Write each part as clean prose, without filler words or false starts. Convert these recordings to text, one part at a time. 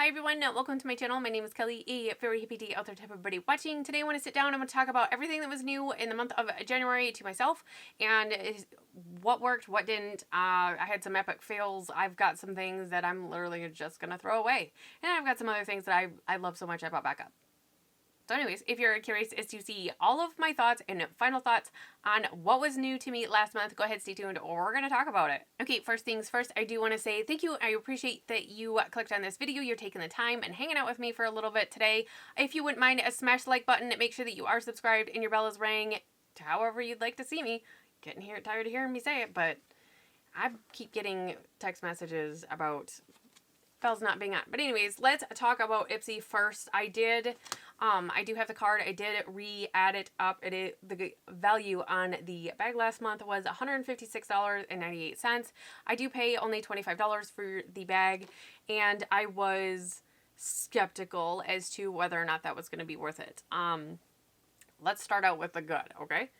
Hi everyone, welcome to my channel. My name is Kelly, a fairy hippie tea out there type of everybody watching. Today I want to sit down and I'm going to talk about everything that was new in the month of January to myself and what worked, what didn't. I had some epic fails. I've got some things that I'm literally just going to throw away. And I've got some other things that I love so much I brought back up. So anyways, if you're curious as to see all of my thoughts and final thoughts on what was new to me last month, go ahead, stay tuned, or we're going to talk about it. Okay, first things first, I do want to say thank you. I appreciate that you clicked on this video. You're taking the time and hanging out with me for a little bit today. If you wouldn't mind, smash the like button. Make sure that you are subscribed and your bell is ringing to however you'd like to see me. Getting tired of hearing me say it, but I keep getting text messages about bells not being on. But anyways, let's talk about Ipsy first. I do have the card. I did re-add it up. The value on the bag last month was $156.98. I do pay only $25 for the bag, and I was skeptical as to whether or not that was going to be worth it. Let's start out with the good, okay?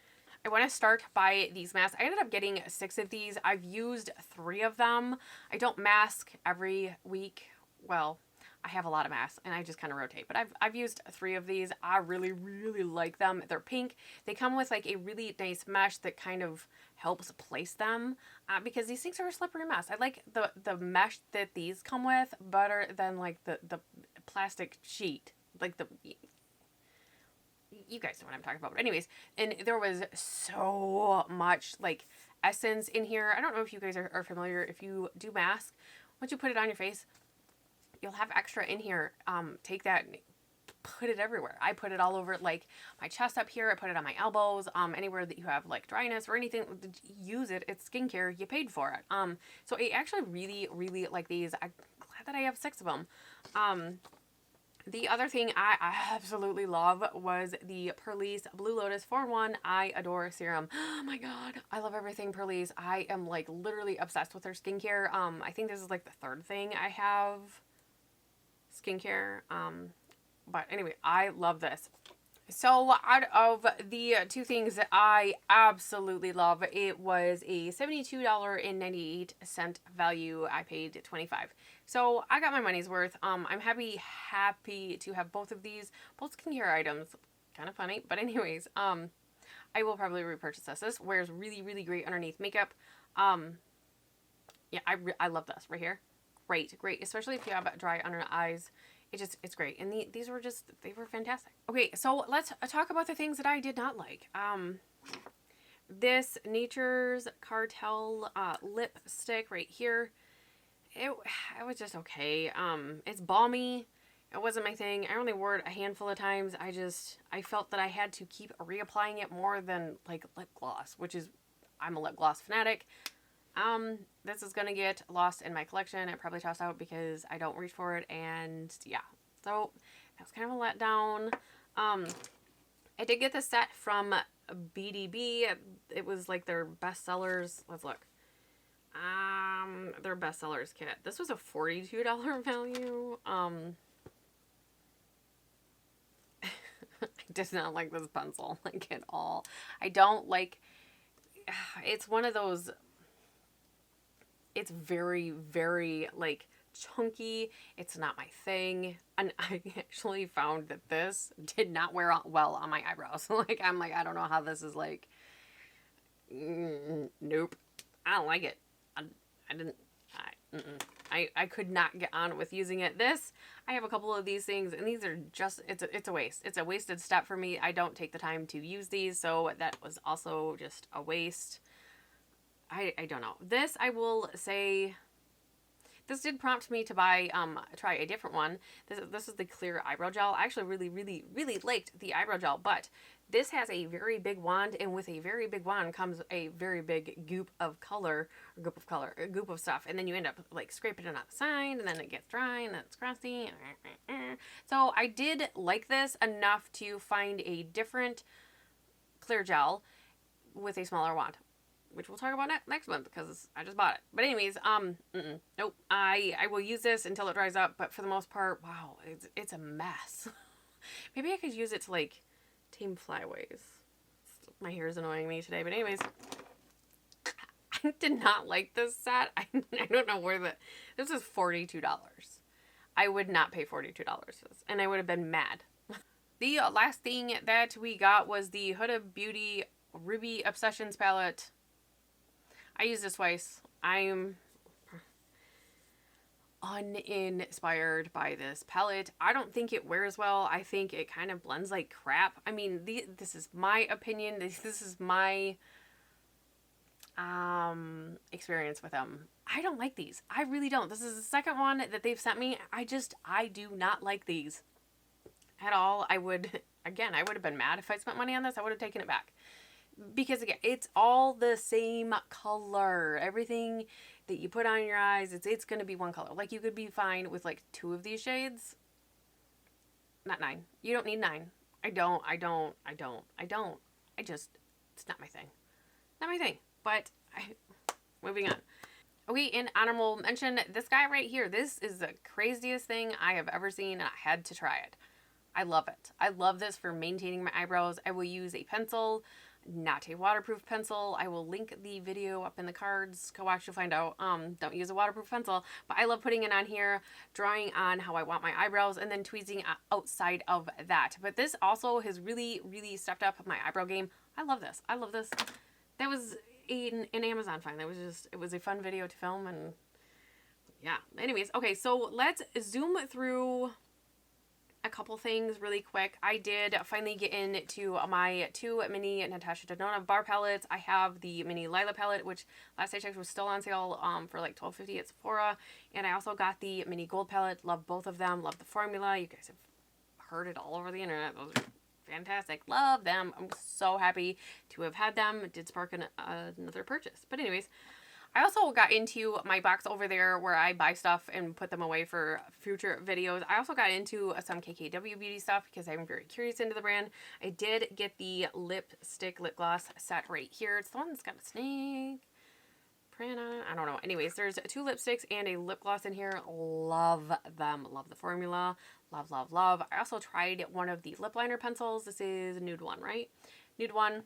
I want to start by these masks. I ended up getting 6 of these. I've used 3 of them. I don't mask every week. Well, I have a lot of masks and I just kind of rotate, but I've used 3 of these. I really, really like them. They're pink. They come with like a really nice mesh that kind of helps place them because these things are a slippery mess. I like the mesh that these come with better than like the plastic sheet. Like you guys know what I'm talking about. But anyways, and there was so much like essence in here. I don't know if you guys are familiar. If you do mask, once you put it on your face, you'll have extra in here. Take that and put it everywhere. I put it all over like my chest up here. I put it on my elbows. Anywhere that you have like dryness or anything, use it. It's skincare. You paid for it. So I actually really, really like these. I'm glad that I have 6 of them. The other thing I absolutely love was the Perlise Blue Lotus 4-in-1 I Adore Serum. Oh my god, I love everything Perlise. I am like literally obsessed with their skincare. I think this is like the 3rd thing I have skincare. But anyway, I love this. So out of the 2 things that I absolutely love, it was a $72.98 value. I paid $25. So I got my money's worth. I'm happy to have both of these, both skincare items. Kind of funny, but anyways, I will probably repurchase this. This wears really, really great underneath makeup. Yeah, I love this right here. Great, especially if you have dry under the eyes. It's great. And these were they were fantastic. Okay, so let's talk about the things that I did not like. This Nature's Cartel lipstick right here, it was just okay. It's balmy. It wasn't my thing. I only wore it a handful of times. I felt that I had to keep reapplying it more than like lip gloss, which is, I'm a lip gloss fanatic. This is gonna get lost in my collection. It probably tossed out because I don't reach for it, and yeah. So that was kind of a letdown. I did get this set from BDB. It was like their bestsellers. Let's look. Their bestsellers kit. This was a $42 value. I did not like this pencil like at all. I don't like. It's one of those. It's very, very, like, chunky. It's not my thing. And I actually found that this did not wear well on my eyebrows. Like, I'm like, I don't know how this is, like, nope. I don't like it. I could not get on with using it. I have a couple of these things, and these are just, it's a waste. It's a wasted step for me. I don't take the time to use these, so that was also just a waste. I don't know. This, I will say, this did prompt me to try a different one. This is the clear eyebrow gel. I actually really, really, really liked the eyebrow gel, but this has a very big wand, and with a very big wand comes a very big goop of stuff, and then you end up like scraping it on the side, and then it gets dry, and then it's crusty. So I did like this enough to find a different clear gel with a smaller wand, which we'll talk about next month because I just bought it. But anyways, nope. I will use this until it dries up, but for the most part, wow, it's a mess. Maybe I could use it to like tame flyaways. My hair is annoying me today, but anyways, I did not like this set. I don't know where this is $42. I would not pay $42 for this, and I would have been mad. The last thing that we got was the Huda Beauty Ruby Obsessions palette. I used this twice. I'm uninspired by this palette. I don't think it wears well. I think it kind of blends like crap. I mean, this is my opinion. This is my experience with them. I don't like these. I really don't. This is the second one that they've sent me. I do not like these at all. I would have been mad if I spent money on this. I would have taken it back. Because again, it's all the same color. Everything that you put on your eyes, it's going to be one color. Like, you could be fine with like 2 of these shades. Not 9. You don't need 9. I don't. It's not my thing. Not my thing. But moving on. Okay, in honorable mention, this guy right here. This is the craziest thing I have ever seen, and I had to try it. I love it. I love this for maintaining my eyebrows. I will use a pencil, not a waterproof pencil. I will link the video up in the cards. Go watch, you'll find out. Don't use a waterproof pencil, but I love putting it on here, drawing on how I want my eyebrows, and then tweezing outside of that. But this also has really, really stepped up my eyebrow game. I love this. I love this. That was an Amazon find. It was a fun video to film, and yeah. Anyways, okay, so let's zoom through a couple things really quick. I did finally get into my 2 mini Natasha Denona bar palettes. I have the mini Lila palette, which last I checked was still on sale for like $12.50 at Sephora. And I also got the mini gold palette. Love both of them. Love the formula. You guys have heard it all over the internet. Those are fantastic. Love them. I'm so happy to have had them. It did spark another purchase. But anyways, I also got into my box over there where I buy stuff and put them away for future videos. I also got into some KKW Beauty stuff because I'm very curious into the brand. I did get the lip gloss set right here. It's the one that's got a snake print on it. I don't know. Anyways, there's 2 lipsticks and a lip gloss in here. Love them. Love the formula. Love, love, love. I also tried one of the lip liner pencils. This is Nude One, right? Nude One.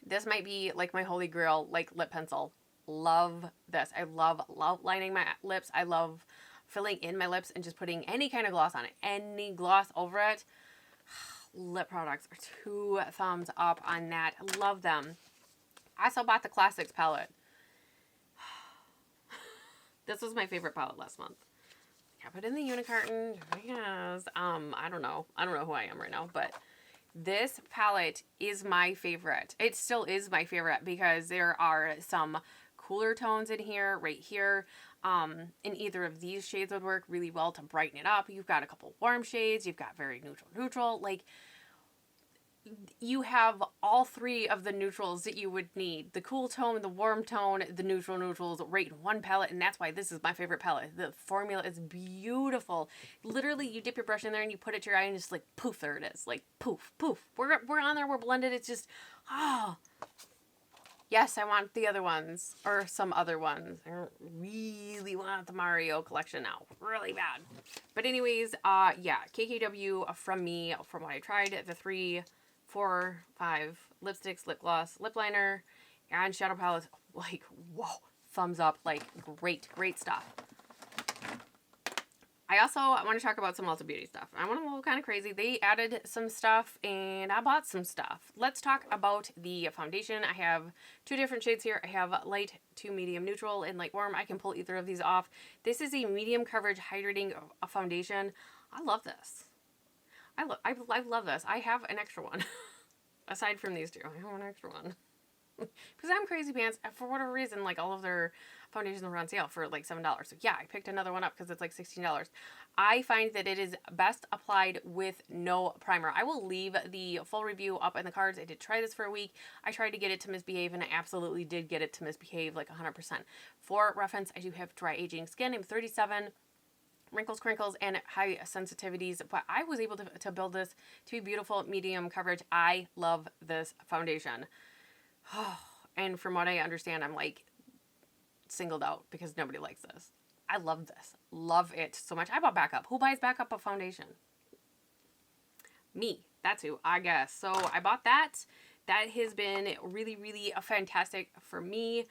This might be like my holy grail, like lip pencil. Love this. I love lining my lips. I love filling in my lips and just putting any kind of gloss on it. Any gloss over it. Lip products are 2 thumbs up on that. Love them. I also bought the Classics palette. This was my favorite palette last month. I put it in the unicarton. Yes. I don't know who I am right now, but this palette is my favorite. It still is my favorite because there are some cooler tones in here, right here. And either of these shades would work really well to brighten it up. You've got a couple warm shades. You've got very neutral. Like, you have all 3 of the neutrals that you would need. The cool tone, the warm tone, the neutrals right in one palette. And that's why this is my favorite palette. The formula is beautiful. Literally, you dip your brush in there and you put it to your eye and just like, poof, there it is. Like, poof, poof. We're on there. We're blended. It's just, oh. Yes, I want the other ones, or some other ones. I really want the Mario collection now. Really bad. But anyways, yeah, KKW from me, from what I tried, the 3, 4, 5 lipsticks, lip gloss, lip liner, and shadow palettes. Like, whoa, thumbs up. Like, great stuff. I also want to talk about some Ulta Beauty stuff. I went a little kind of crazy. They added some stuff, and I bought some stuff. Let's talk about the foundation. I have 2 different shades here. I have light to medium neutral and light warm. I can pull either of these off. This is a medium coverage hydrating foundation. I love this. I love this. I have an extra one. Aside from these 2, I have an extra one. Because I'm crazy pants. For whatever reason, like, all of their foundations were on sale for like $7. So yeah, I picked another one up because it's like $16. I find that it is best applied with no primer. I will leave the full review up in the cards. I did try this for a week. I tried to get it to misbehave, and I absolutely did get it to misbehave like 100%. For reference, I do have dry aging skin. I'm 37. Wrinkles, crinkles, and high sensitivities, but I was able to build this to be beautiful, medium coverage. I love this foundation. And from what I understand, I'm like singled out because nobody likes this. I love this. Love it so much. I bought backup. Who buys backup of foundation? Me. That's who, I guess. So I bought that. That has been really, really fantastic for me.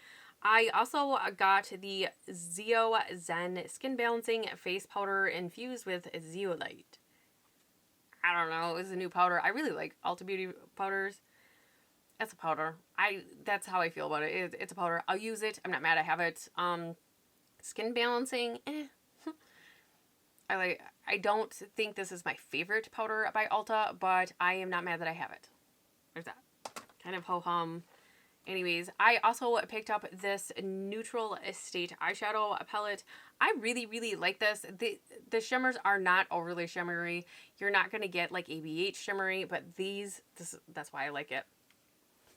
I also got the Zeo Zen Skin Balancing Face Powder infused with zeolite. I don't know. It's a new powder. I really like Ulta Beauty powders. It's a powder. That's how I feel about it. It's a powder. I'll use it. I'm not mad I have it. Skin balancing. I don't think this is my favorite powder by Ulta, but I am not mad that I have it. There's that. Kind of ho-hum. Anyways, I also picked up this Neutral Estate eyeshadow palette. I really, really like this. The shimmers are not overly shimmery. You're not going to get like ABH shimmery, but that's why I like it.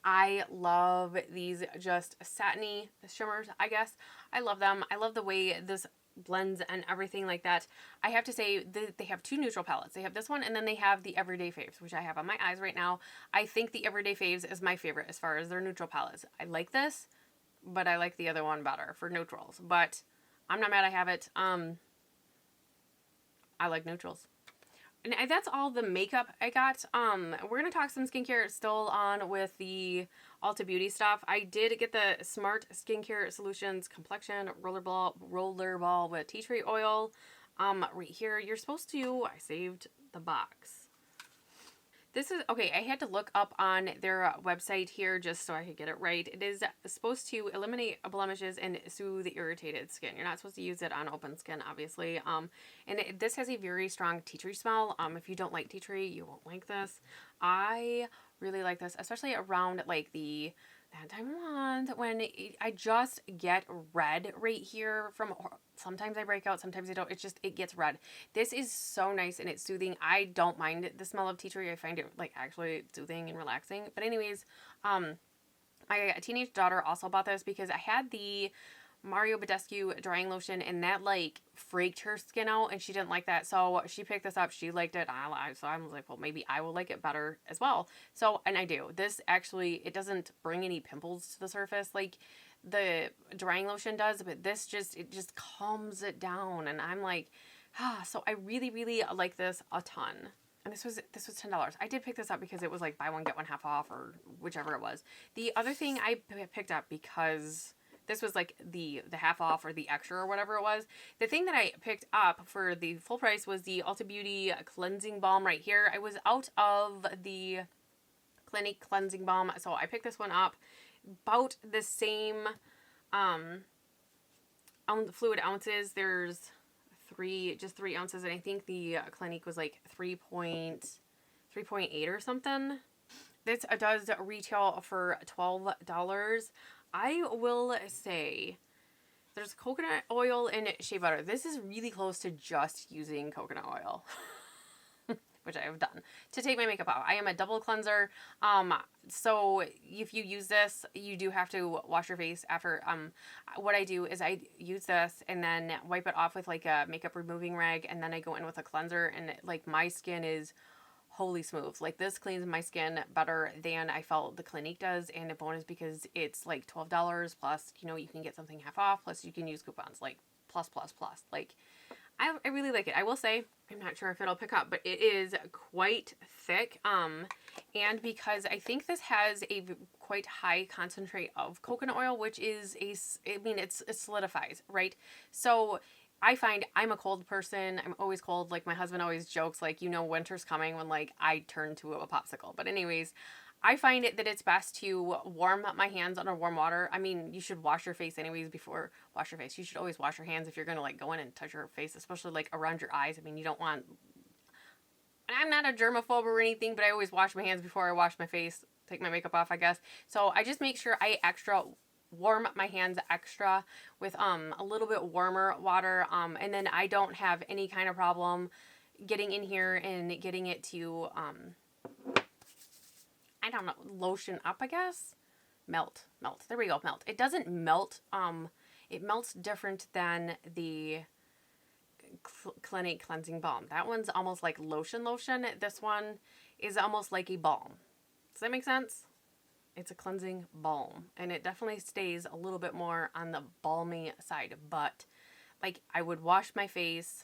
I love these just satiny shimmers, I guess. I love them. I love the way this blends and everything like that. I have to say, they have two neutral palettes. They have this one, and then they have the Everyday Faves, which I have on my eyes right now. I think the Everyday Faves is my favorite as far as their neutral palettes. I like this, but I like the other one better for neutrals. But I'm not mad I have it. I like neutrals. And that's all the makeup I got. We're going to talk some skincare still on with the Ulta Beauty stuff. I did get the Smart Skincare Solutions Complexion Rollerball with tea tree oil. Right here, you're supposed to, I saved the box. This is, okay, I had to look up on their website here just so I could get it right. It is supposed to eliminate blemishes and soothe irritated skin. You're not supposed to use it on open skin, obviously. This has a very strong tea tree smell. If you don't like tea tree, you won't like this. I really like this, especially around like that time of month when I just get red right here from, sometimes I break out, sometimes I don't. It gets red. This is so nice and it's soothing. I don't mind the smell of tea tree. I find it like actually soothing and relaxing. But anyways, my teenage daughter also bought this because I had the Mario Badescu drying lotion and that like freaked her skin out and she didn't like that. So she picked this up. She liked it. So I was like, well, maybe I will like it better as well. So, and I do. This actually, it doesn't bring any pimples to the surface like the drying lotion does, but it just calms it down. And I'm like, so I really, really like this a ton. And this was $10. I did pick this up because it was like buy one, get one half off or whichever it was. The other thing I picked up because this was like the half off or the extra or whatever it was. The thing that I picked up for the full price was the Ulta Beauty Cleansing Balm right here. I was out of the Clinique Cleansing Balm, so I picked this one up. About the same fluid ounces. There's just 3 ounces, and I think the Clinique was like 3.8 or something. This does retail for $12. I will say there's coconut oil and shea butter. This is really close to just using coconut oil, which I have done to take my makeup off. I am a double cleanser. So if you use this, you do have to wash your face after. What I do is I use this and then wipe it off with like a makeup removing rag, and then I go in with a cleanser, and like my skin is holy smooth. Like this cleans my skin better than I felt the Clinique does, and a bonus because it's like $12 plus, you know, you can get something half off, plus you can use coupons like plus. Like I really like it. I will say I'm not sure if it'll pick up, but it is quite thick. And because I think this has a quite high concentrate of coconut oil, which is it solidifies, right? So I find I'm a cold person. I'm always cold. Like my husband always jokes, like, you know, winter's coming when like I turn to a popsicle. But anyways, I find it that it's best to warm up my hands under warm water. I mean, you should wash your face anyways before wash your face. You should always wash your hands if you're going to like go in and touch your face, especially like around your eyes. I mean, you don't want, and I'm not a germaphobe or anything, but I always wash my hands before I wash my face, take my makeup off, I guess. So I just make sure I warm my hands extra with a little bit warmer water, and then I don't have any kind of problem getting in here and getting it to I don't know, lotion up, I guess. Melt. There we go, melt. It doesn't melt. It melts different than the Clinique Cleansing Balm. That one's almost like lotion. This one is almost like a balm. Does that make sense? It's a cleansing balm, and it definitely stays a little bit more on the balmy side, but like I would wash my face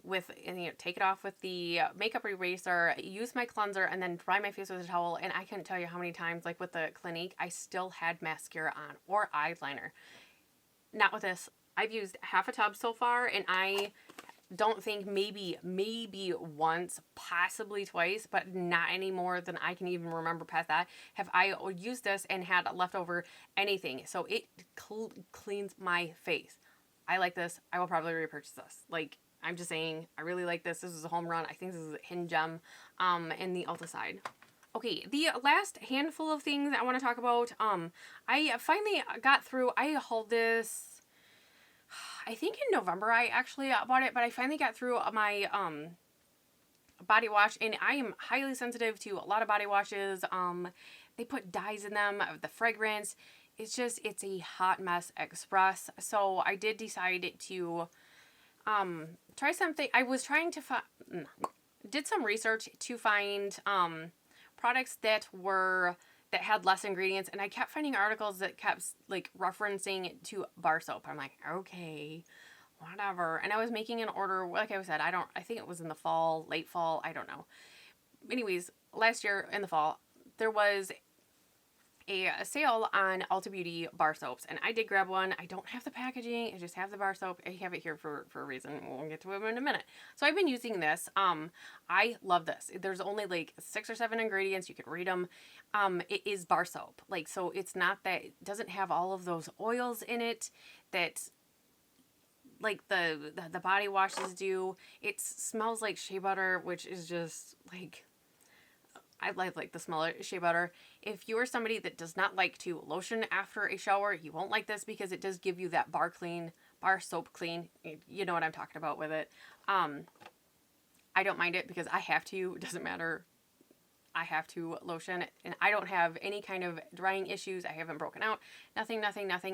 with, and, take it off with the makeup eraser, use my cleanser, and then dry my face with a towel. And I couldn't tell you how many times, like with the Clinique, I still had mascara on or eyeliner. Not with this. I've used half a tub so far, and I don't think maybe once, possibly twice, but not any more than I can even remember past that, have I used this and had leftover anything. So it cleans my face. I like this. I will probably repurchase this. Like, I'm just saying, I really like this. This is a home run. I think this is a hidden gem in the Ulta side. Okay, the last handful of things I want to talk about. I finally got through, I hauled this, I think in November I actually bought it, but I finally got through my body wash, and I am highly sensitive to a lot of body washes. They put dyes in them, the fragrance. It's a hot mess express. So I did decide to try something. I was trying to did some research to find products that had less ingredients, and I kept finding articles that kept like referencing to bar soap. I'm like, okay, whatever. And I was making an order, like I said, I think it was in the fall, late fall, I don't know. Anyways, last year in the fall, there was a sale on Ulta Beauty bar soaps, and I did grab one. I don't have the packaging, I just have the bar soap. I have it here for a reason. We'll get to it in a minute. So I've been using this. I love this. There's only like 6 or 7 ingredients. You can read them. It is bar soap. Like, so it's not that, it doesn't have all of those oils in it that like the body washes do. It smells like shea butter, which is just like, I like the smell of shea butter. If you are somebody that does not like to lotion after a shower, you won't like this because it does give you that bar soap clean. You know what I'm talking about with it. I don't mind it because I have to. It doesn't matter. I have to lotion, and I don't have any kind of drying issues. I haven't broken out. Nothing.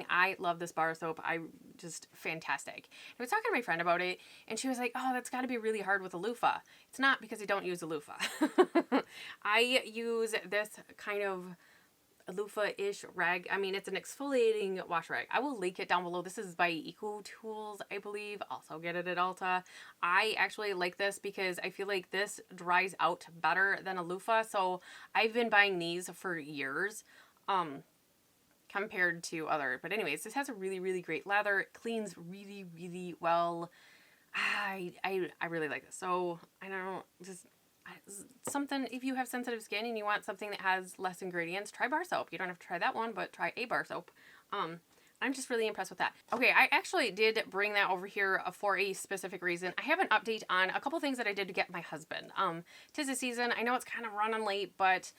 I love this bar soap. Just fantastic. I was talking to my friend about it, and she was like, oh, that's got to be really hard with a loofah. It's not, because I don't use a loofah. I use this kind of loofah-ish rag. I mean, it's an exfoliating wash rag. I will link it down below. This is by Eco Tools, I believe. Also get it at Ulta. I actually like this because I feel like this dries out better than a loofah. So I've been buying these for years compared to other. But anyways, this has a really, really great lather. It cleans really, really well. I really like this. So I don't know, just something, if you have sensitive skin and you want something that has less ingredients, try bar soap. You don't have to try that one, but try a bar soap. I'm just really impressed with that. Okay, I actually did bring that over here for a specific reason. I have an update on a couple things that I did to get my husband. 'Tis the season. I know it's kind of running late, but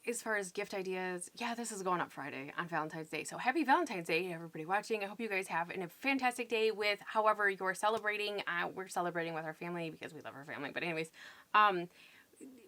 as far as gift ideas, yeah, this is going up Friday on Valentine's Day. So happy Valentine's Day, everybody watching. I hope you guys have a fantastic day with however you're celebrating. We're celebrating with our family because we love our family. But anyways,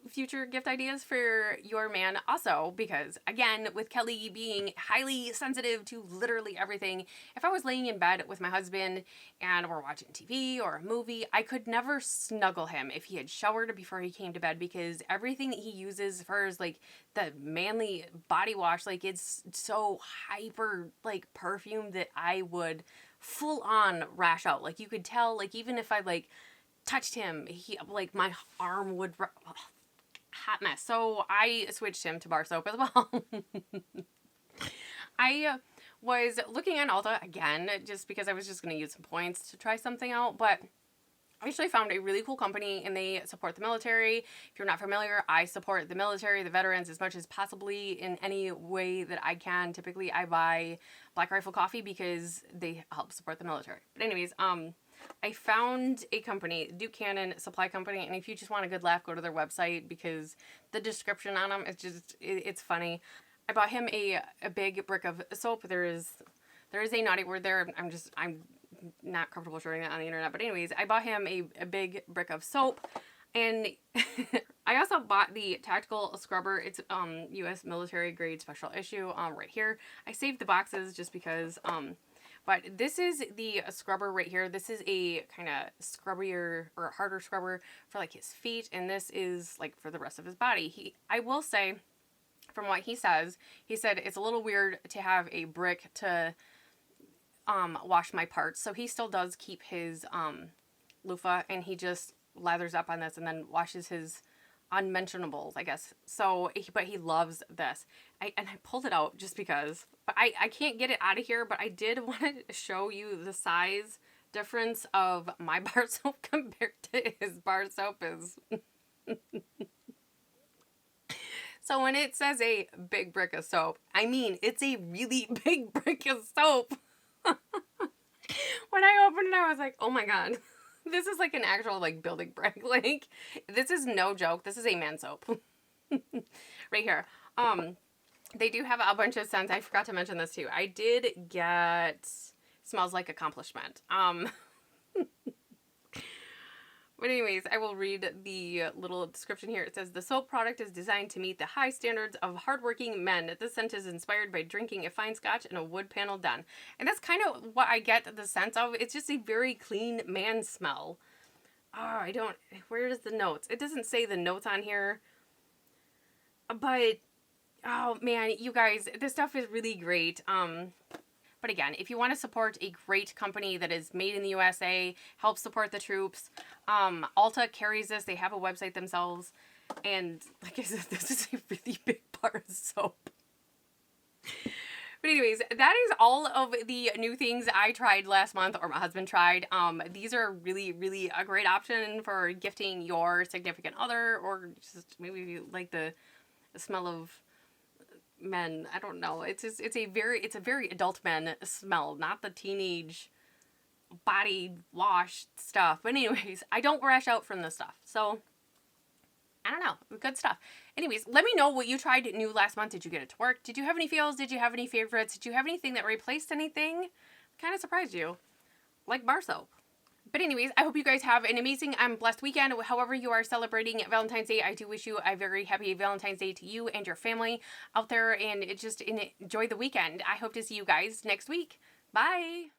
future gift ideas for your man also, because again, with Kelly being highly sensitive to literally everything, if I was laying in bed with my husband and we're watching TV or a movie, I could never snuggle him if he had showered before he came to bed, because everything that he uses for his like the manly body wash, like it's so hyper like perfume that I would full on rash out. Like you could tell, like even if I like touched him, he like my arm would hot mess. So I switched him to bar soap as well. I was looking on Ulta again just because I was just going to use some points to try something out, but I actually found a really cool company, and they support the military. If you're not familiar, I support the military, the veterans, as much as possibly in any way that I can. Typically I buy Black Rifle Coffee because they help support the military. But anyways, I found a company, Duke Cannon Supply Company, and if you just want a good laugh, go to their website because the description on them is just, it's funny. I bought him a big brick of soap. There is a naughty word there. I'm not comfortable showing that on the internet, but anyways, I bought him a big brick of soap, and I also bought the tactical scrubber. It's U.S. military grade special issue right here. I saved the boxes just because but this is the scrubber right here. This is a kind of scrubbier or harder scrubber for like his feet, and this is like for the rest of his body. I will say, from what he said it's a little weird to have a brick to wash my parts. So he still does keep his loofah, and he just lathers up on this and then washes his unmentionables, I guess. So, but he loves this. And I pulled it out just because. But I can't get it out of here, but I did want to show you the size difference of my bar soap compared to his bar soap is. So when it says a big brick of soap, I mean, it's a really big brick of soap. When I opened it, I was like, oh my God, this is like an actual like building brick. Like, this is no joke. This is a man soap. Right here. They do have a bunch of scents. I forgot to mention this too. I did get Smells Like Accomplishment. But anyways, I will read the little description here. It says, the soap product is designed to meet the high standards of hardworking men. This scent is inspired by drinking a fine scotch in a wood panel den. And that's kind of what I get the sense of. It's just a very clean man smell. Oh, where is the notes? It doesn't say the notes on here. But, oh man, you guys, this stuff is really great. But again, if you want to support a great company that is made in the USA, help support the troops, Ulta carries this. They have a website themselves. And like I said, this is a really big bar of soap. But anyways, that is all of the new things I tried last month, or my husband tried. These are really, really a great option for gifting your significant other, or just maybe if you like the smell of men. I don't know. It's a very adult men smell, not the teenage body wash stuff. But anyways, I don't rash out from this stuff. So I don't know. Good stuff. Anyways, let me know what you tried new last month. Did you get it to work? Did you have any feels? Did you have any favorites? Did you have anything that replaced anything? Kind of surprised you. Like bar soap. But anyways, I hope you guys have an amazing and blessed weekend. However you are celebrating Valentine's Day, I do wish you a very happy Valentine's Day to you and your family out there. And enjoy the weekend. I hope to see you guys next week. Bye.